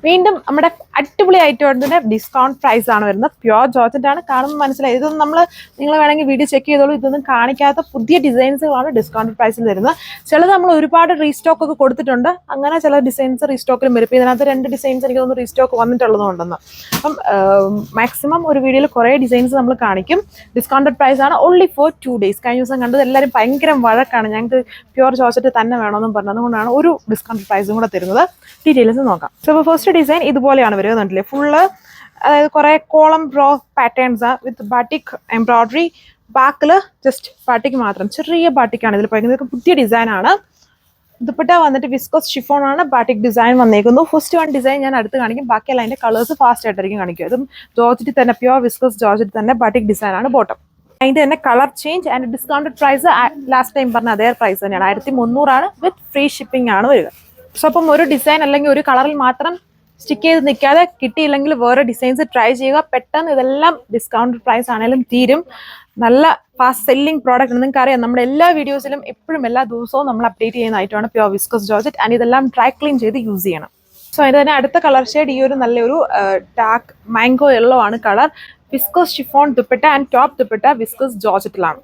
വീണ്ടും നമ്മുടെ അടിപൊളി ഐറ്റം ഡിസ്കൗണ്ട് പ്രൈസ് ആണ് വരുന്നത്. പ്യുവർ ജോർജറ്റ് ആണ്, കാണുമ്പോൾ മനസ്സിലായി. ഇതൊന്നും നിങ്ങൾ വേണമെങ്കിൽ വീഡിയോ ചെക്ക് ചെയ്തോളൂ. ഇതൊന്നും കാണിക്കാത്ത പുതിയ ഡിസൈൻസുകളാണ് ഡിസ്കൗണ്ട് പ്രൈസിൽ വരുന്നത്. ചിലത് നമ്മൾ ഒരുപാട് റീസ്റ്റോക്ക് ഒക്കെ കൊടുത്തിട്ടുണ്ട്, അങ്ങനെ ചില ഡിസൈൻസ് റീസ്റ്റോക്കിലും വരും. ഇതിനകത്ത് 2 ഡിസൈൻസ് എനിക്ക് തോന്നുന്നു റീസ്റ്റോക്ക് വന്നിട്ടുള്ളതുകൊണ്ടെന്ന്. അപ്പം മാക്സിമം ഒരു വീഡിയോയിൽ കുറേ ഡിസൈൻസ് നമ്മൾ കാണിക്കും. ഡിസ്കൗണ്ടഡ് പ്രൈസ് ആണ്, ഓൺലി ഫോർ 2 days. കഴിഞ്ഞ ദിവസം കണ്ടത് എല്ലാവരും ഭയങ്കര വഴക്കാണ്, ഞങ്ങൾക്ക് പ്യുവർ ജോർജറ്റ് തന്നെ വേണമെന്നും പറഞ്ഞത്. അതുകൊണ്ടാണ് ഒരു ഡിസ്കൗണ്ട് പ്രൈസും കൂടെ തരുന്നത്. ഡീറ്റെയിൽസ് നോക്കാം. സോ ഫസ്റ്റ് ഡിസൈൻ ഇതുപോലെയാണ് വരുന്നുണ്ടല്ലേ, ഫുള്ള് അതായത് കുറേ കോളം റോ പാറ്റേൺസ് വിത്ത് ബാറ്റിക് എംബ്രോയിഡറി. ബാക്കിൽ ജസ്റ്റ് ബാറ്റിക് മാത്രം, ചെറിയ ബാറ്റിക്കാണ് ഇതിൽ പറയുന്നത്. ഇതൊക്കെ പുതിയ ഡിസൈനാണ്. ദുപ്പട്ട വന്നിട്ട് വിസ്കോസ് ഷിഫോൺ ആണ്, ബാറ്റിക് ഡിസൈൻ വന്നേക്കുന്നു. ഫസ്റ്റ് 1 ഡിസൈൻ ഞാൻ അടുത്ത് കാണിക്കും, ബാക്കിയല്ല അതിൻ്റെ കളേഴ്സ് ഫാസ്റ്റ് ആയിട്ടായിരിക്കും കാണിക്കുക. അതും ജോർജറ്റ് തന്നെ, പ്യുവർ വിസ്കോസ് ജോർജറ്റ് തന്നെ, ബാറ്റിക് ഡിസൈൻ ആണ് ബോട്ടം. അതിൻ്റെ തന്നെ colour change and discounted price last time പറഞ്ഞ അതേ പ്രൈസ് തന്നെയാണ്. 1300 ആണ്, വിത്ത് ഫ്രീ ഷിപ്പിംഗ് ആണ് വരിക. സോ അപ്പം ഒരു ഡിസൈൻ അല്ലെങ്കിൽ ഒരു കളറിൽ മാത്രം സ്റ്റിക്ക് ചെയ്ത് നിൽക്കാതെ, കിട്ടിയില്ലെങ്കിൽ വേറെ ഡിസൈൻസ് ട്രൈ ചെയ്യുക. പെട്ടെന്ന് ഇതെല്ലാം ഡിസ്കൗണ്ടഡ് പ്രൈസ് ആണെങ്കിലും തീരും. നല്ല ഫാസ്റ്റ് സെല്ലിംഗ് പ്രോഡക്റ്റ് ആണ്. നിങ്ങൾക്ക് അറിയാം, നമ്മുടെ എല്ലാ വീഡിയോസിലും എപ്പോഴും എല്ലാ ദിവസവും നമ്മൾ അപ്ഡേറ്റ് ചെയ്യുന്ന ഐറ്റമാണ് പ്യുവർ വിസ്കോസ് ജോർജറ്റ്. ആൻഡ് ഇതെല്ലാം ഡ്രൈ ക്ലീൻ ചെയ്ത് യൂസ് ചെയ്യണം. സോ അതിൻ്റെ തന്നെ അടുത്ത കളർ ഷെയ്ഡ് ഈ ഒരു നല്ലൊരു ഡാർക്ക് മാംഗോ യെല്ലോ ആണ് colour. Viscose chiffon dupatta and top dupatta viscose ജോർജറ്റിലാണ്.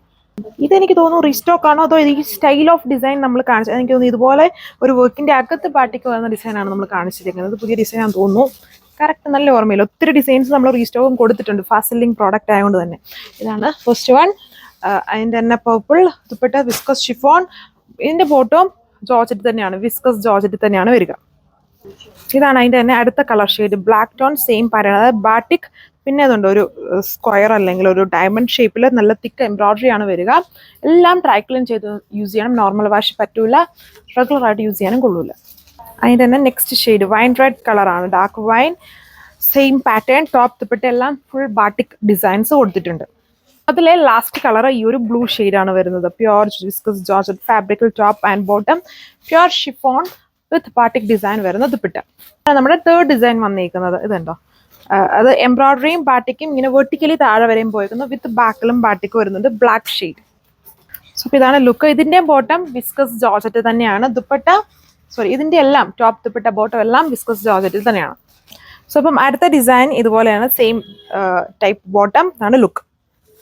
ഇതെനിക്ക് തോന്നുന്നു റീസ്റ്റോക്ക് ആണോ അതോ ഈ സ്റ്റൈൽ ഓഫ് ഡിസൈൻ നമ്മൾ കാണിച്ചത്. എനിക്ക് തോന്നുന്നു ഇതുപോലെ ഒരു വർക്കിന്റെ അകത്ത് പാർട്ടിക്ക് വരുന്ന ഡിസൈനാണ് നമ്മൾ കാണിച്ചിരിക്കുന്നത്. പുതിയ ഡിസൈൻ ആണെന്ന് തോന്നുന്നു, കറക്റ്റ് നല്ല ഓർമ്മയില്ല. ഒത്തിരി ഡിസൈൻസ് നമ്മൾ റീസ്റ്റോക്കും കൊടുത്തിട്ടുണ്ട്, ഫാസ്റ്റ് സെല്ലിംഗ് പ്രോഡക്റ്റ് ആയതുകൊണ്ട് തന്നെ. ഇതാണ് ഫസ്റ്റ് വൺ. അതിൻ്റെ തന്നെ പർപ്പിൾ ദുപ്പട്ട വിസ്കോസ് ഷിഫോൺ. ഇതിന്റെ ബോട്ടം ജോർജറ്റ് തന്നെയാണ്, വിസ്കോസ് ജോർജറ്റ് തന്നെയാണ് വരിക. ഇതാണ് അതിൻ്റെ തന്നെ അടുത്ത colour shade, black tone same pattern, അതായത് ബാറ്റിക്. പിന്നെ അതുകൊണ്ട് ഒരു സ്ക്വയർ അല്ലെങ്കിൽ ഒരു ഡയമണ്ട് ഷേപ്പിൽ നല്ല തിക്ക് എംബ്രോയിഡറി ആണ് വരിക. എല്ലാം ഡ്രൈ ക്ലീൻ ചെയ്ത് യൂസ് ചെയ്യണം, നോർമൽ വാഷ് പറ്റൂല, റെഗുലർ ആയിട്ട് യൂസ് ചെയ്യാനും കൊള്ളൂല. അതിൻ്റെ തന്നെ നെക്സ്റ്റ് ഷെയ്ഡ് വൈൻ റെഡ് കളറാണ്, dark wine, same pattern, top dupatta എല്ലാം ഫുൾ ബാറ്റിക് ഡിസൈൻസ് കൊടുത്തിട്ടുണ്ട്. അതിലെ ലാസ്റ്റ് കളർ ഈ ഒരു ബ്ലൂ ഷെയ്ഡാണ് വരുന്നത്. പ്യുവർ വിസ്കോസ് ജോർജറ്റ് ഫാബ്രിക്കൽ top and bottom, pure chiffon with batik design വരുന്ന ദുപ്പട്ട. നമ്മുടെ തേർഡ് ഡിസൈൻ വന്നിരിക്കുന്നത് ഇതുണ്ടോ, അത് എംബ്രോയിഡറിയും ബാറ്റിക്കും ഇങ്ങനെ വെർട്ടിക്കലി താഴെ വരെയും പോയിരിക്കുന്നു, വിത്ത് ബാക്കിലും ബാറ്റിക്കും വരുന്നുണ്ട്, ബ്ലാക്ക് ഷെയ്ഡ്. സോ ഇതാണ് ലുക്ക്. ഇതിന്റെ ബോട്ടം വിസ്കോസ് ജോർജറ്റ് തന്നെയാണ്. ദുപ്പട്ട ഇതിന്റെ എല്ലാം ടോപ്പ് ദുപ്പട്ട ബോട്ടം എല്ലാം വിസ്കോസ് ജോർജറ്റിൽ തന്നെയാണ്. സോ അപ്പം അടുത്ത ഡിസൈൻ ഇതുപോലെയാണ്, സെയിം ടൈപ്പ് ബോട്ടം ആണ് ലുക്ക്.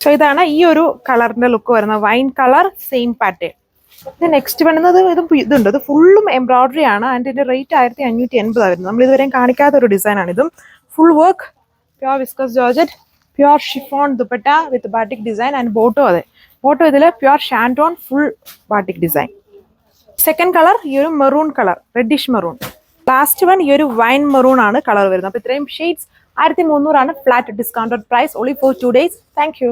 സോ ഇതാണ് ഈ ഒരു കളറിന്റെ ലുക്ക് വരുന്നത്, വൈൻ കളർ സെയിം പാറ്റേൺ. ഇത് നെക്സ്റ്റ് വരുന്നത് ഇതുണ്ട്, ഇത് ഫുള്ളും എംബ്രോയിഡറി ആണ്. ആൻഡ് ഇതിന്റെ റേറ്റ് 1580 വരുന്നത്. നമ്മൾ ഇതുവരെയും കാണിക്കാത്ത ഒരു ഡിസൈൻ ആണ്. ഇതും full work, pure viscose georgette, pure chiffon dupatta with batik design and bottom. അതെ, ബോട്ടോ ഇതിൽ pure shantoon full batik design. Second colour ഈ ഒരു maroon colour, reddish maroon. Last one ഈ ഒരു വൈൻ മെറൂൺ ആണ് കളർ വരുന്നത്. അപ്പോൾ ഇത്രയും ഷെയ്ഡ്സ് 1300 ആണ്, flat discounted price, only for 2 days. Thank U.